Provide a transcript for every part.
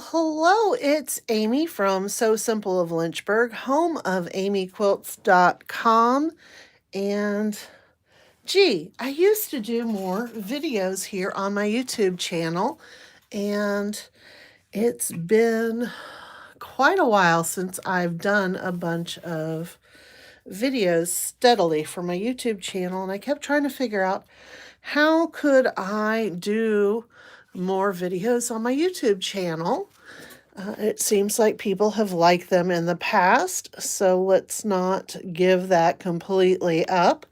Well, hello, it's Amy from So Simple of Lynchburg, home of amyquilts.com. And gee, I used to do more videos here on my YouTube channel, and it's been quite a while since I've done a bunch of videos steadily for my YouTube channel, and I kept trying to figure out how could I do more videos on my YouTube channel. It seems like people have liked them in the past, so let's not give that completely up.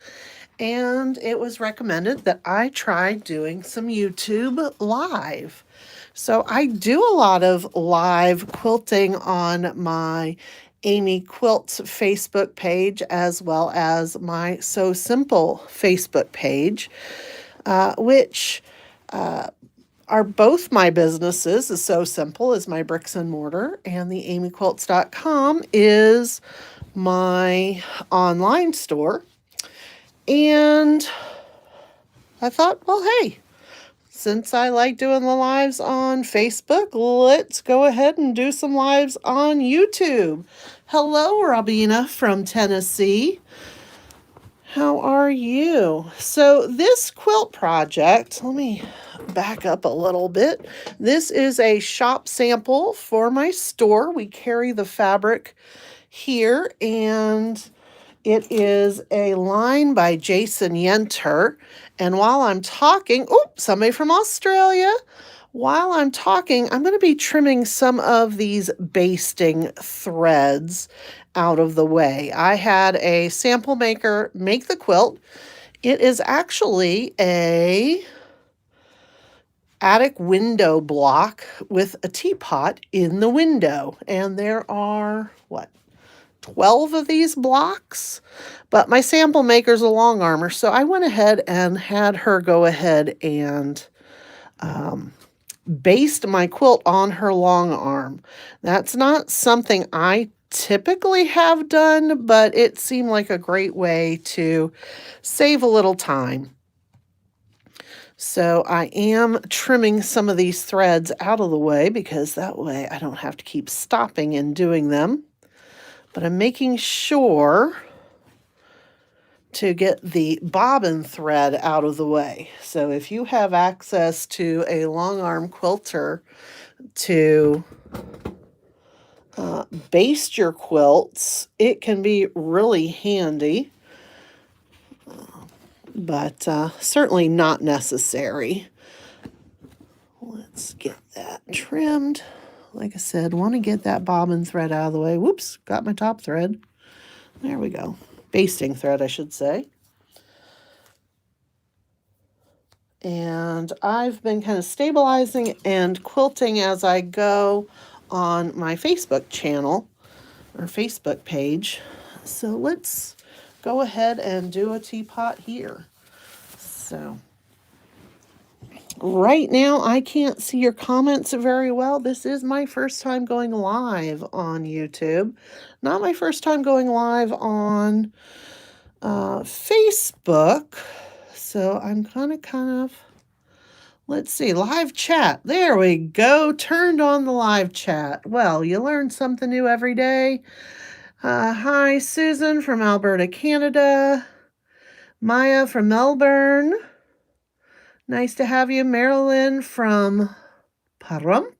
And it was recommended that I try doing some YouTube live. So I do a lot of live quilting on my Amy Quilts Facebook page as well as my So Simple Facebook page, which are both my businesses. Is So Simple as my bricks and mortar, and the amyquilts.com is my online store. And I thought, well, hey, since I like doing the lives on Facebook, let's go ahead and do some lives on YouTube. Hello, Robina from Tennessee. How are you? So this quilt project, let me back up a little bit. This is a shop sample for my store. We carry the fabric here, and it is a line by Jason Yenter. And while I'm talking, somebody from Australia. While I'm talking, I'm going to be trimming some of these basting threads out of the way. I had a sample maker make the quilt. It is actually a attic window block with a teapot in the window. And there are, 12 of these blocks? But my sample maker's a long armor, so I went ahead and had her go ahead and baste my quilt on her long arm. That's not something I typically have done, but it seemed like a great way to save a little time. So I am trimming some of these threads out of the way because that way I don't have to keep stopping and doing them. But I'm making sure to get the bobbin thread out of the way. So if you have access to a long arm quilter to baste your quilts, it can be really handy, but certainly not necessary. Let's get that trimmed. Like I said, want to get that bobbin thread out of the way. Whoops, got my top thread. There we go. Basting thread, I should say. And I've been kind of stabilizing and quilting as I go on my Facebook channel or Facebook page. So let's go ahead and do a teapot here. So right now I can't see your comments very well. This is my first time going live on YouTube. Not my first time going live on Facebook. So I'm kind of, let's see, live chat. There we go. Turned on the live chat. Well, you learn something new every day. Hi, Susan from Alberta, Canada. Maya from Melbourne. Nice to have you. Marilyn from Pahrump.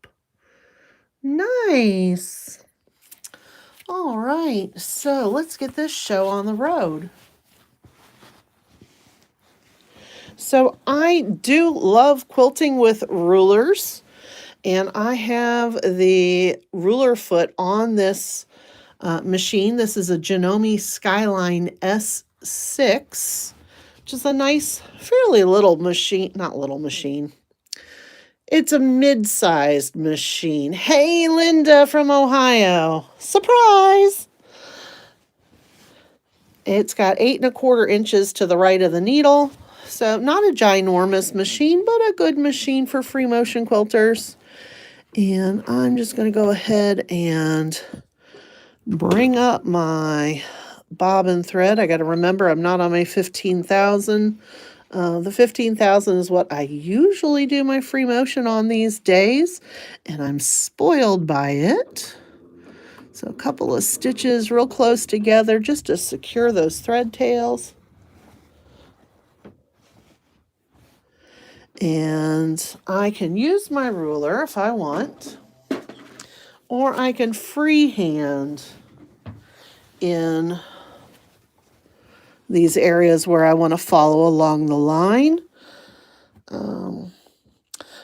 Nice. All right, so let's get this show on the road. So I do love quilting with rulers, and I have the ruler foot on this machine. This is a Janome Skyline S6, which is a nice, fairly little machine. Not little machine. It's a mid-sized machine. Hey, Linda from Ohio. Surprise! It's got 8 1/4 inches to the right of the needle. So not a ginormous machine, but a good machine for free motion quilters. And I'm just going to go ahead and bring up my bobbin thread. I got to remember I'm not on my 15,000. The 15,000 is what I usually do my free motion on these days, and I'm spoiled by it. So a couple of stitches real close together just to secure those thread tails. And I can use my ruler if I want, or I can freehand in these areas where I want to follow along the line.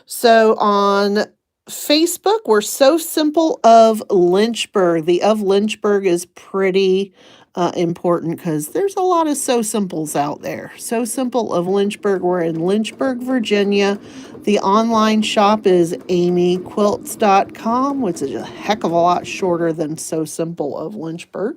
So on Facebook, we're So Simple of Lynchburg. The of Lynchburg is pretty important because there's a lot of So Simples out there. So Simple of Lynchburg. We're in Lynchburg, Virginia. The online shop is amyquilts.com, which is a heck of a lot shorter than So Simple of Lynchburg.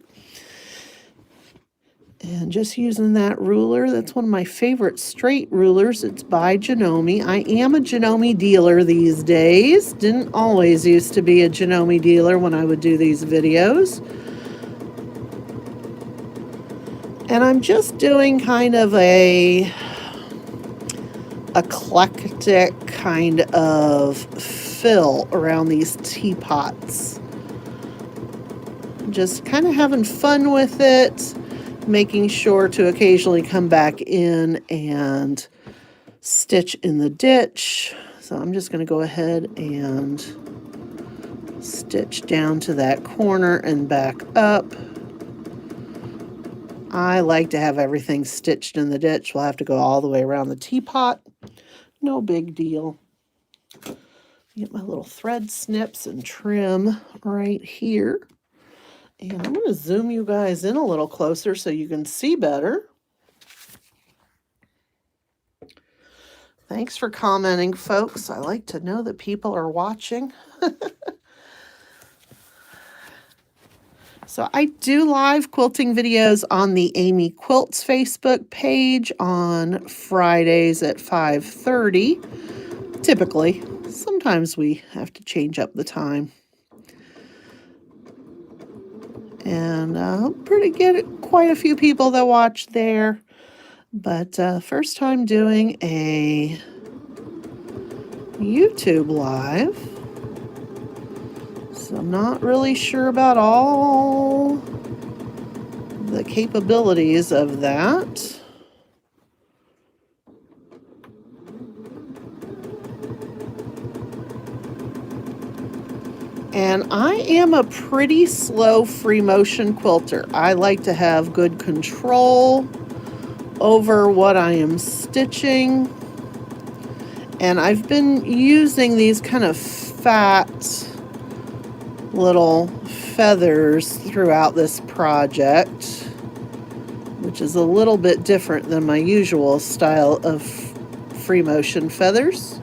And just using that ruler, that's one of my favorite straight rulers. It's by Janome. I am a Janome dealer these days. Didn't always used to be a Janome dealer when I would do these videos. And I'm just doing kind of a eclectic kind of fill around these teapots. Just kind of having fun with it. Making sure to occasionally come back in and stitch in the ditch. So I'm just going to go ahead and stitch down to that corner and back up. I like to have everything stitched in the ditch. We'll have to go all the way around the teapot. No big deal. Get my little thread snips and trim right here. And I'm going to zoom you guys in a little closer so you can see better. Thanks for commenting, folks. I like to know that people are watching. So I do live quilting videos on the Amy Quilts Facebook page on Fridays at 5:30. Typically. Sometimes we have to change up the time. And get quite a few people that watch there. But first time doing a YouTube live. So I'm not really sure about all the capabilities of that. And I am a pretty slow free motion quilter. I like to have good control over what I am stitching. And I've been using these kind of fat little feathers throughout this project, which is a little bit different than my usual style of free motion feathers.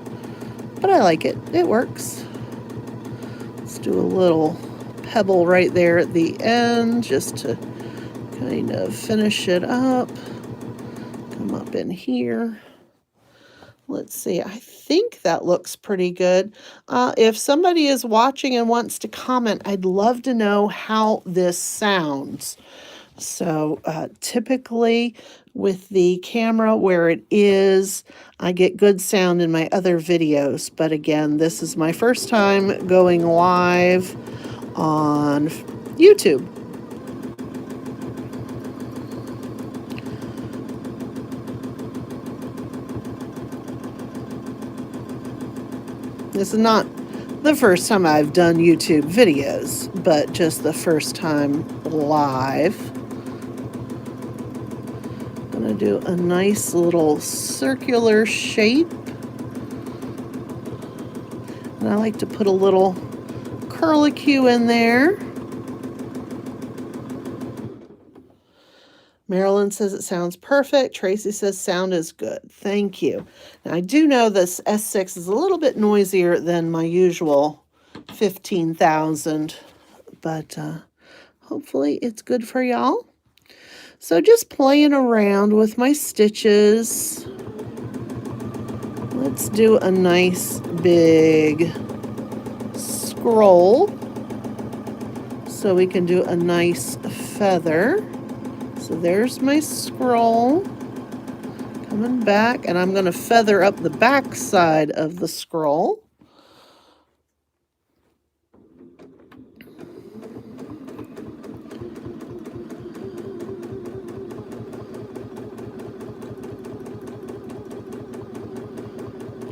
But I like it. It works. Let's do a little pebble right there at the end just to kind of finish it up. Come up in here. Let's see, I think that looks pretty good. If somebody is watching and wants to comment, I'd love to know how this sounds. So typically with the camera where it is, I get good sound in my other videos. But again, this is my first time going live on YouTube. This is not the first time I've done YouTube videos, but just the first time live. I'm going to do a nice little circular shape. And I like to put a little curlicue in there. Marilyn says it sounds perfect. Tracy says sound is good. Thank you. Now, I do know this S6 is a little bit noisier than my usual 15,000, but hopefully it's good for y'all. So just playing around with my stitches. Let's do a nice big scroll so we can do a nice feather. So there's my scroll. Coming back, and I'm going to feather up the back side of the scroll.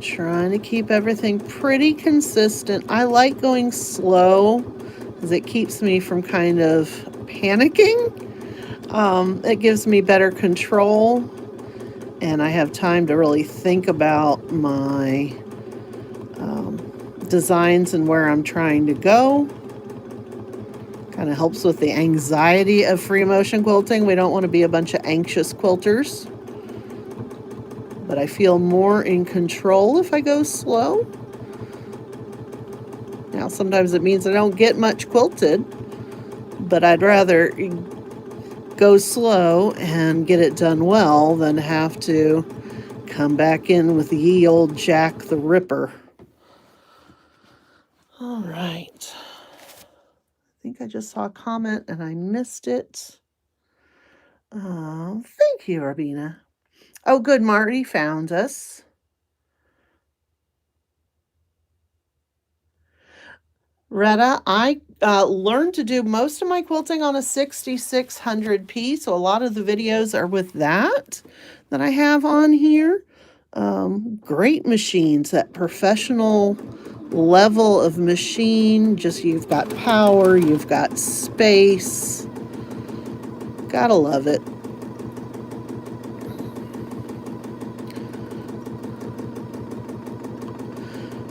Trying to keep everything pretty consistent. I like going slow because it keeps me from kind of panicking. It gives me better control, and I have time to really think about my designs and where I'm trying to go. Kind of helps with the anxiety of free motion quilting. We don't want to be a bunch of anxious quilters. But I feel more in control if I go slow. Now, sometimes it means I don't get much quilted, but I'd rather go slow and get it done well than have to come back in with ye old Jack the Ripper. All right. I think I just saw a comment and I missed it. Thank you, Rabina. Oh, good, Marty found us. Retta, I learned to do most of my quilting on a 6600P, so a lot of the videos are with that I have on here. Great machines, that professional level of machine. Just you've got power, you've got space. Gotta love it.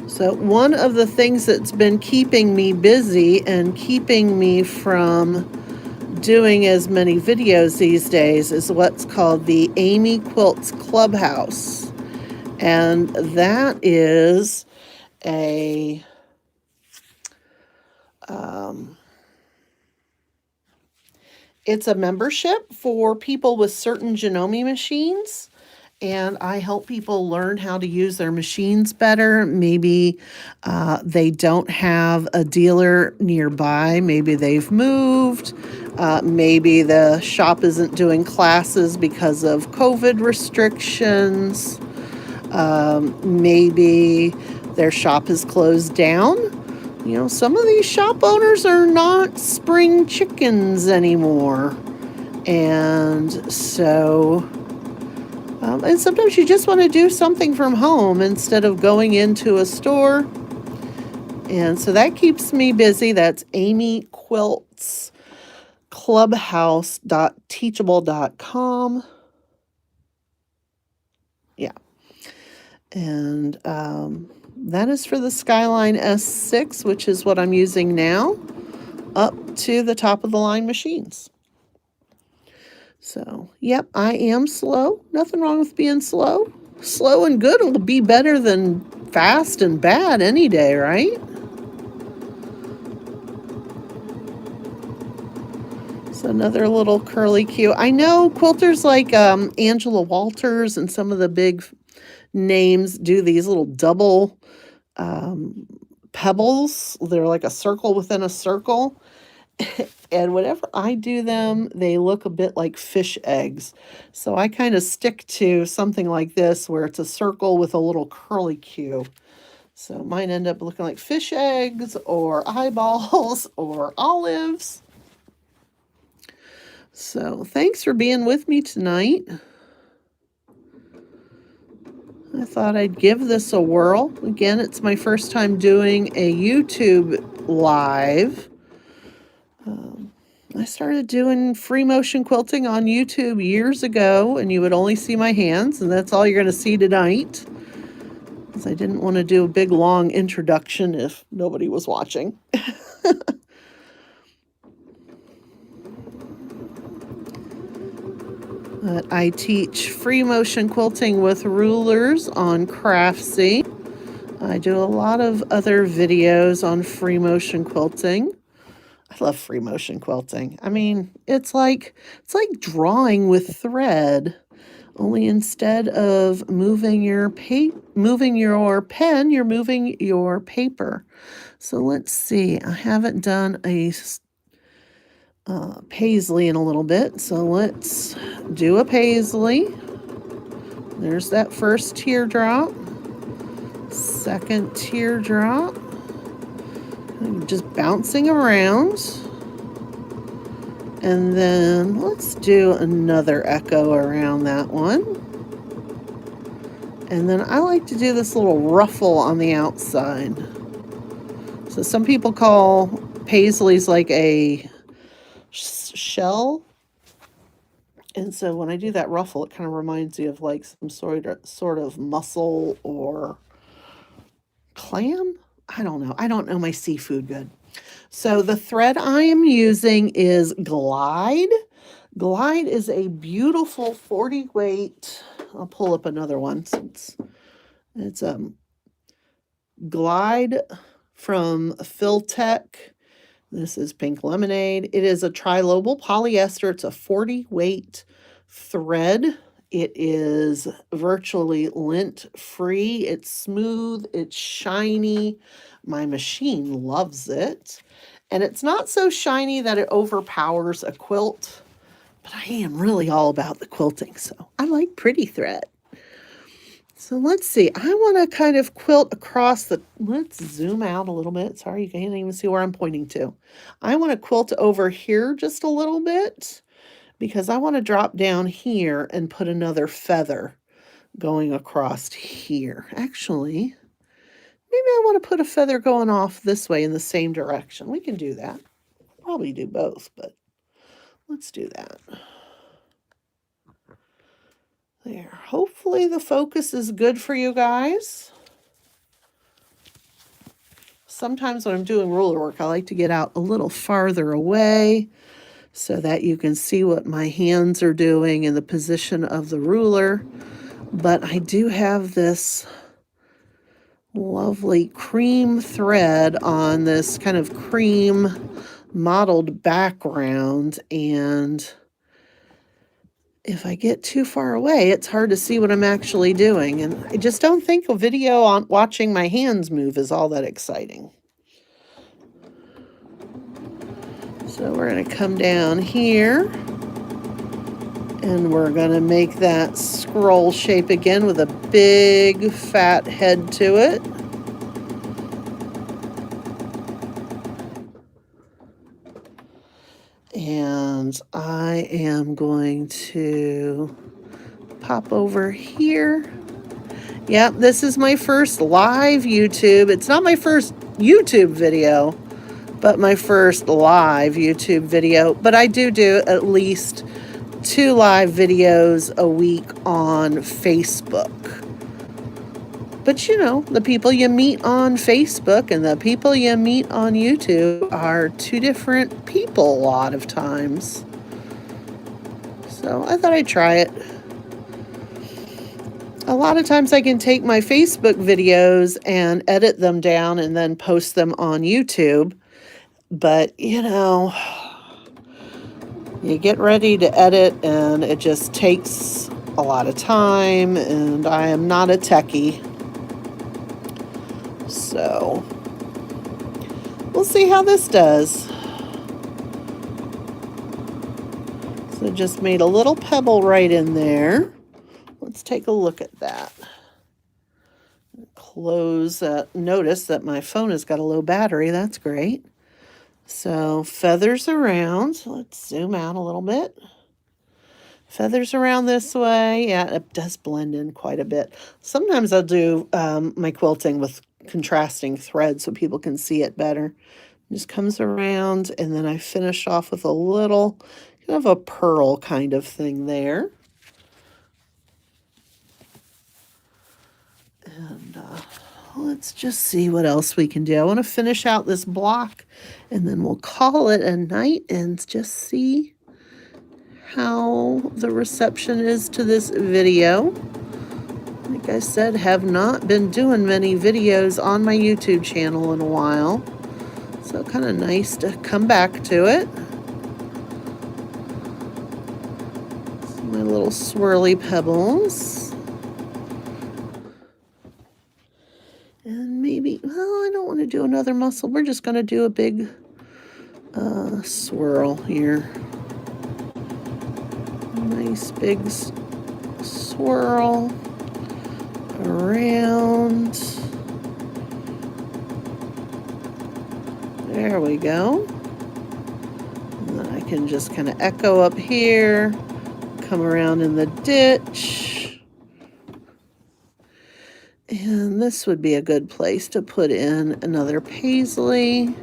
So one of the things that's been keeping me busy and keeping me from doing as many videos these days is what's called the Amy Quilts Clubhouse. And that is it's a membership for people with certain Janome machines. And I help people learn how to use their machines better. Maybe they don't have a dealer nearby. Maybe they've moved. Maybe the shop isn't doing classes because of COVID restrictions. Maybe their shop is closed down. You know, some of these shop owners are not spring chickens anymore. And so... and sometimes you just want to do something from home instead of going into a store. And so that keeps me busy. That's Amy Quilts, clubhouse.teachable.com. Yeah. And that is for the Skyline S6, which is what I'm using now, up to the top of the line machines. So, yep, I am slow. Nothing wrong with being slow. Slow and good will be better than fast and bad any day, right? So another little curly Q. I know quilters like Angela Walters and some of the big names do these little double pebbles. They're like a circle within a circle. And whenever I do them, they look a bit like fish eggs. So I kind of stick to something like this where it's a circle with a little curly Q. So mine end up looking like fish eggs or eyeballs or olives. So thanks for being with me tonight. I thought I'd give this a whirl. Again, it's my first time doing a YouTube live. I started doing free motion quilting on YouTube years ago, and you would only see my hands, and that's all you're going to see tonight. Because I didn't want to do a big, long introduction if nobody was watching. But I teach free motion quilting with rulers on Craftsy. I do a lot of other videos on free motion quilting. I love free motion quilting. I mean, it's like drawing with thread. Only instead of moving your pen, you're moving your paper. So let's see. I haven't done a paisley in a little bit, so let's do a paisley. There's that first teardrop. Second teardrop. I'm just bouncing around. And then let's do another echo around that one. And then I like to do this little ruffle on the outside. So some people call paisleys like a shell. And so when I do that ruffle, it kind of reminds me of like some sort of mussel or clam. I don't know. I don't know my seafood good. So the thread I am using is Glide. Glide is a beautiful 40 weight. I'll pull up another one since it's Glide from Filtech. This is Pink Lemonade. It is a trilobal polyester. It's a 40 weight thread. It is virtually lint free. It's smooth. It's shiny. My machine loves it. And it's not so shiny that it overpowers a quilt, but I am really all about the quilting, so I like pretty thread. So let's see, I want to kind of quilt across the, let's zoom out a little bit. Sorry, you can't even see where I'm pointing to. I want to quilt over here just a little bit because I want to drop down here and put another feather going across here. Actually, maybe I want to put a feather going off this way in the same direction. We can do that. Probably do both, but let's do that. There. Hopefully the focus is good for you guys. Sometimes when I'm doing ruler work, I like to get out a little farther away so that you can see what my hands are doing in the position of the ruler. But I do have this lovely cream thread on this kind of cream mottled background, and if I get too far away, it's hard to see what I'm actually doing. And I just don't think a video on watching my hands move is all that exciting. So we're going to come down here and we're going to make that scroll shape again with a big fat head to it. And I am going to pop over here. Yep, this is my first live YouTube. It's not my first YouTube video, but my first live YouTube video. But I do at least 2 live videos a week on Facebook. But you know, the people you meet on Facebook and the people you meet on YouTube are 2 different people a lot of times. So I thought I'd try it. A lot of times I can take my Facebook videos and edit them down and then post them on YouTube. But, you know, you get ready to edit and it just takes a lot of time, and I am not a techie. So we'll see how this does. So just made a little pebble right in there. Let's take a look at that. Close, notice that my phone has got a low battery. That's great. So feathers around. Let's zoom out a little bit. Feathers around this way. Yeah, it does blend in quite a bit. Sometimes I'll do my quilting with contrasting threads so people can see it better. It just comes around, and then I finish off with a little kind of a pearl kind of thing there. And let's just see what else we can do. I want to finish out this block, and then we'll call it a night and just see how the reception is to this video. Like I said, have not been doing many videos on my YouTube channel in a while. So kind of nice to come back to it. My little swirly pebbles. And maybe, well, I don't want to do another mussel. We're just going to do a big swirl here. Nice big swirl around. There we go. And then I can just kind of echo up here, come around in the ditch. And this would be a good place to put in another paisley.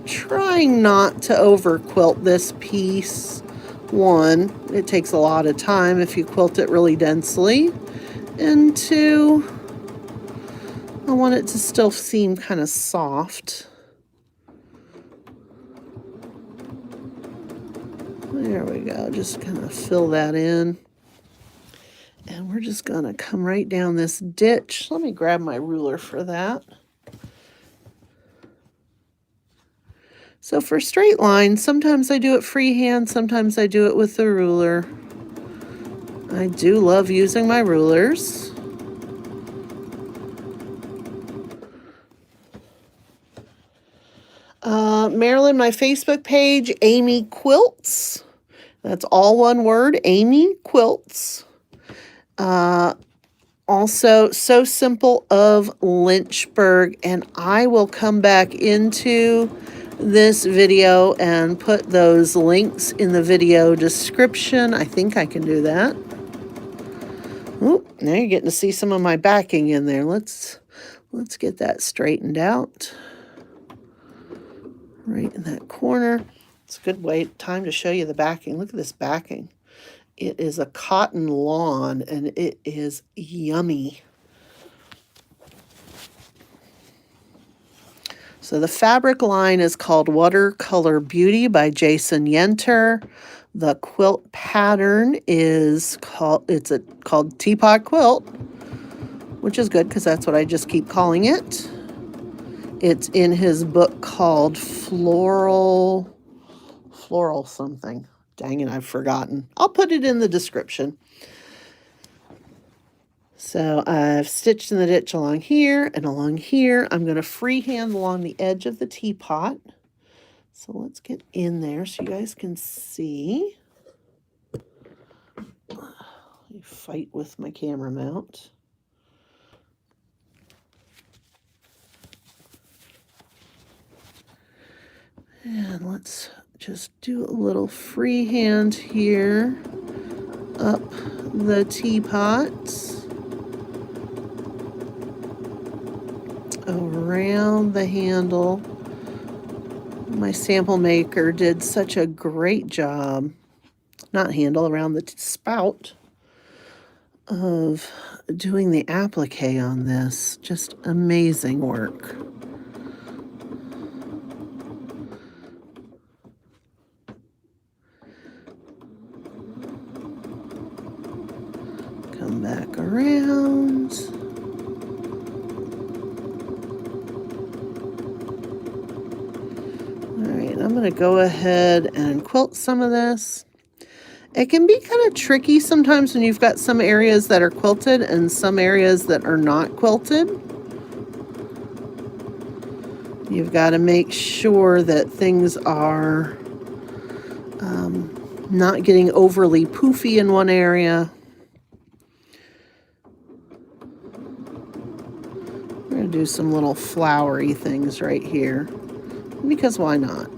Trying not to over quilt this piece. One, it takes a lot of time if you quilt it really densely. And two, I want it to still seem kind of soft. There we go, just kind of fill that in. And we're just gonna come right down this ditch. Let me grab my ruler for that. So for straight lines, sometimes I do it freehand, sometimes I do it with the ruler. I do love using my rulers. Marilyn, my Facebook page, Amy Quilts. That's all one word, Amy Quilts. Also, So Simple of Lynchburg, and I will come back into this video and put those links in the video description. I think I can do that. Oh, now you're getting to see some of my backing in there. Let's get that straightened out. Right in that corner. It's a good time to show you the backing. Look at this backing. It is a cotton lawn, and it is yummy. So the fabric line is called Watercolor Beauty by Jason Yenter. The quilt pattern is called Teapot Quilt, which is good because that's what I just keep calling it. It's in his book called Floral something. Dang it, I've forgotten. I'll put it in the description. So I've stitched in the ditch along here and along here. I'm going to freehand along the edge of the teapot. So let's get in there so you guys can see. I fight with my camera mount. And let's just do a little freehand here up the teapot. Around the handle. My sample maker did such a great job, not handle, around the spout, of doing the applique on this. Just amazing work. Come back around. I'm going to go ahead and quilt some of this. It can be kind of tricky sometimes when you've got some areas that are quilted and some areas that are not quilted. You've got to make sure that things are not getting overly poofy in one area. We're going to do some little flowery things right here, because why not?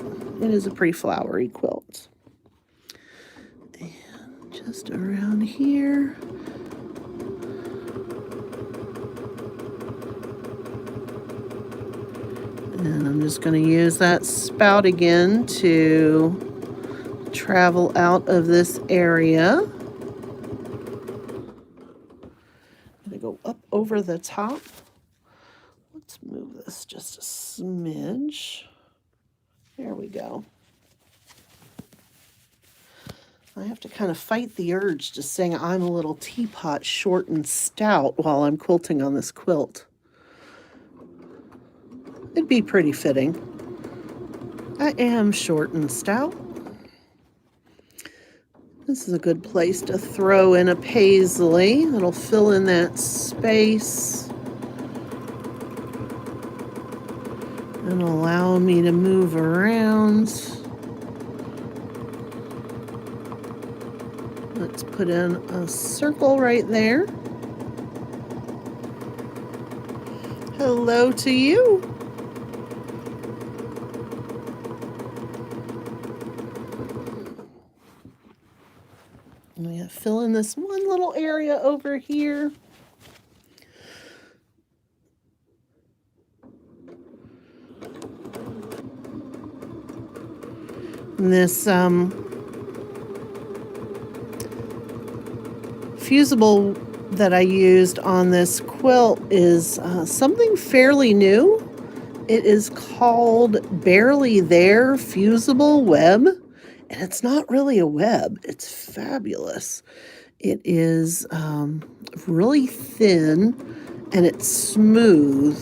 It is a pretty flowery quilt. And just around here. And I'm just going to use that spout again to travel out of this area. I'm going to go up over the top. Let's move this just a smidge. There we go. I have to kind of fight the urge to sing I'm a little teapot short and stout while I'm quilting on this quilt. It'd be pretty fitting. I am short and stout. This is a good place to throw in a paisley. It'll fill in that space and allow me to move around. Let's put in a circle right there. Hello to you. I'm going to fill in this one little area over here. And this Fusible that I used on this quilt is something fairly new. It is called Barely There Fusible Web, and it's not really a web. It's fabulous. It is really thin, and it's smooth,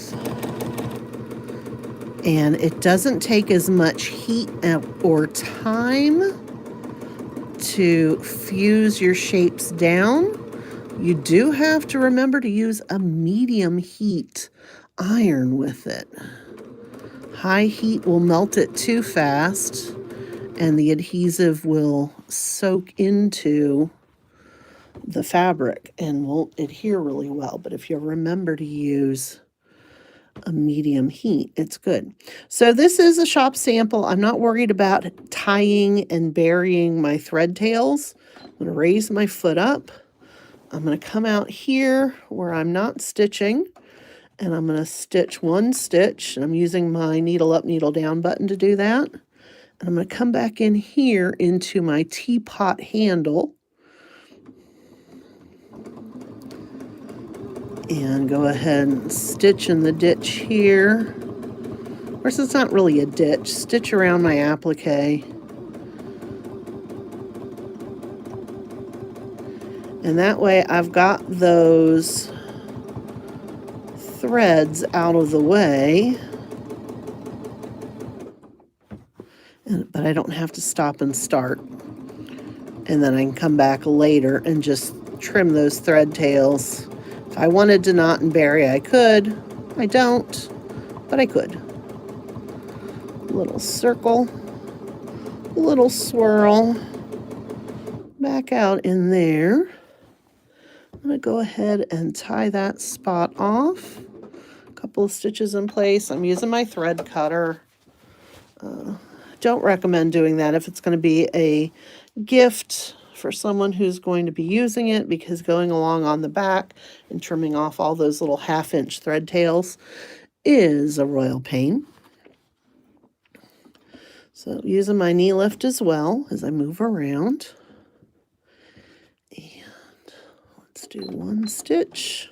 and it doesn't take as much heat or time to fuse your shapes down. You do have to remember to use a medium heat iron with it. High heat will melt it too fast, and the adhesive will soak into the fabric and won't adhere really well. But if you remember to use a medium heat, it's good. So this is a shop sample. I'm not worried about tying and burying my thread tails. I'm going to raise my foot up. I'm going to come out here where I'm not stitching, and I'm going to stitch one stitch. And I'm using my needle up, needle down button to do that. And I'm going to come back in here into my teapot handle and go ahead and stitch in the ditch here. Of course, it's not really a ditch. Stitch around my applique. And that way I've got those threads out of the way. But I don't have to stop and start. And then I can come back later and just trim those thread tails. If I wanted to knot and bury, I could. I don't, but I could. Little circle, little swirl, back out in there. I'm going to go ahead and tie that spot off. A couple of stitches in place. I'm using my thread cutter. Don't recommend doing that if it's going to be a gift for someone who's going to be using it, because going along on the back and trimming off all those little 1/2-inch thread tails is a royal pain. So using my knee lift as well as I move around. And let's do one stitch.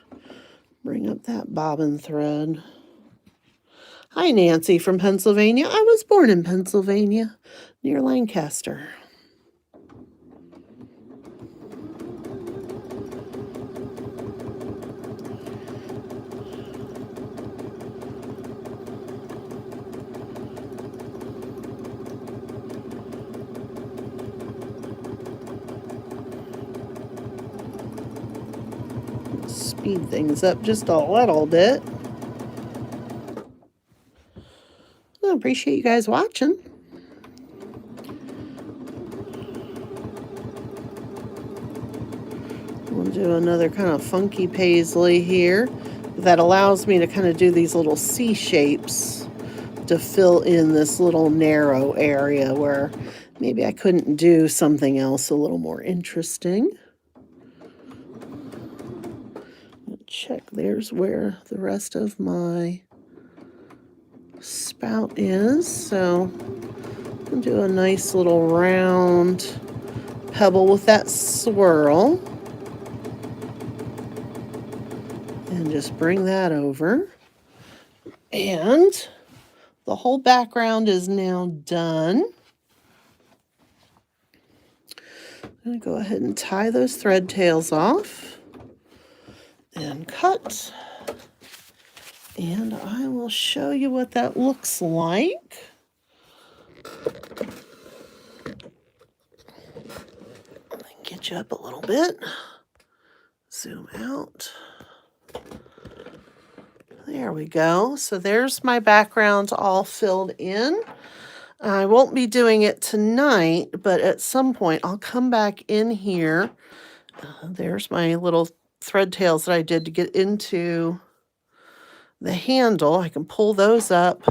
Bring up that bobbin thread. Hi, Nancy from Pennsylvania. I was born in Pennsylvania, near Lancaster. Speed things up just a little bit. I appreciate you guys watching. We'll do another kind of funky paisley here. That allows me to kind of do these little C shapes to fill in this little narrow area where maybe I couldn't do something else a little more interesting. Check, there's where the rest of my spout is. So I'll do a nice little round pebble with that swirl. And just bring that over. And the whole background is now done. I'm going to go ahead and tie those thread tails off and cut. And I will show you what that looks like. Get you up a little bit. Zoom out. There we go. So there's my background all filled in. I won't be doing it tonight, but at some point I'll come back in here There's my little thread tails that I did to get into the handle. I can pull those up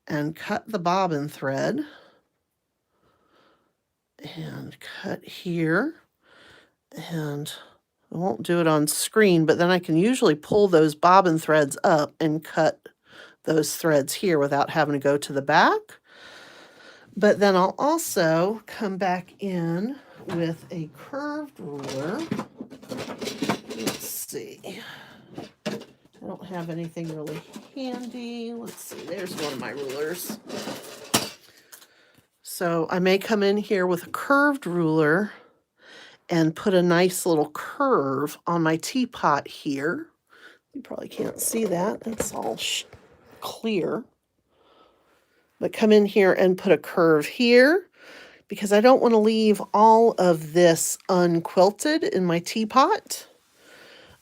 and cut the bobbin thread and cut here. And I won't do it on screen, but then I can usually pull those bobbin threads up and cut those threads here without having to go to the back. But then I'll also come back in with a curved ruler. Let's see. I don't have anything really handy. Let's see, there's one of my rulers. So I may come in here with a curved ruler and put a nice little curve on my teapot here. You probably can't see that. It's all clear. But come in here and put a curve here because I don't want to leave all of this unquilted in my teapot.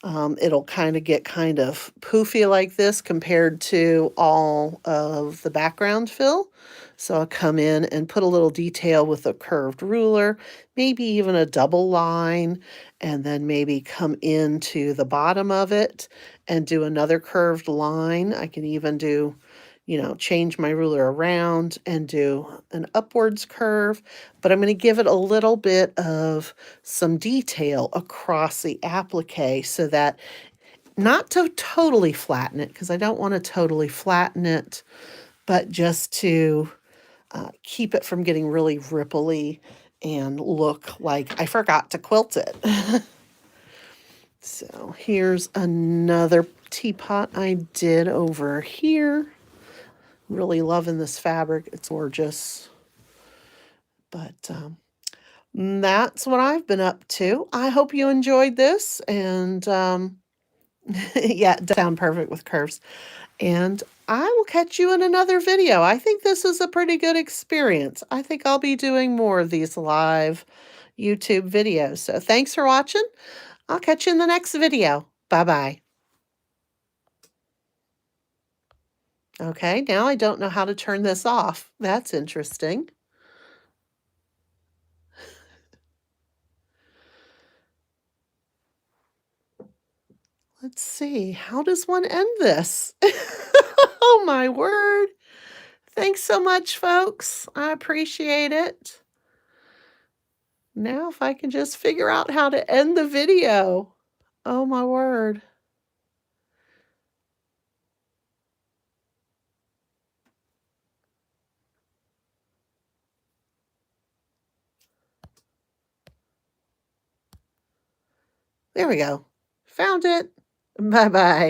It'll kind of get kind of poofy like this compared to all of the background fill. So I'll come in and put a little detail with a curved ruler, maybe even a double line, and then maybe come into the bottom of it and do another curved line. I can even do, change my ruler around and do an upwards curve, but I'm going to give it a little bit of some detail across the applique so that not to totally flatten it, because I don't want to totally flatten it, but just to keep it from getting really ripply and look like I forgot to quilt it. So here's another teapot I did over here. Really loving this fabric. It's gorgeous. But that's what I've been up to. I hope you enjoyed this. And yeah, it sound perfect with curves. And I will catch you in another video. I think this is a pretty good experience. I think I'll be doing more of these live YouTube videos. So thanks for watching. I'll catch you in the next video. Bye-bye. Okay, now I don't know how to turn this off. That's interesting. Let's see. How does one end this? Oh, my word. Thanks so much, folks. I appreciate it. Now, if I can just figure out how to end the video. Oh, my word. There we go. Found it. Bye-bye.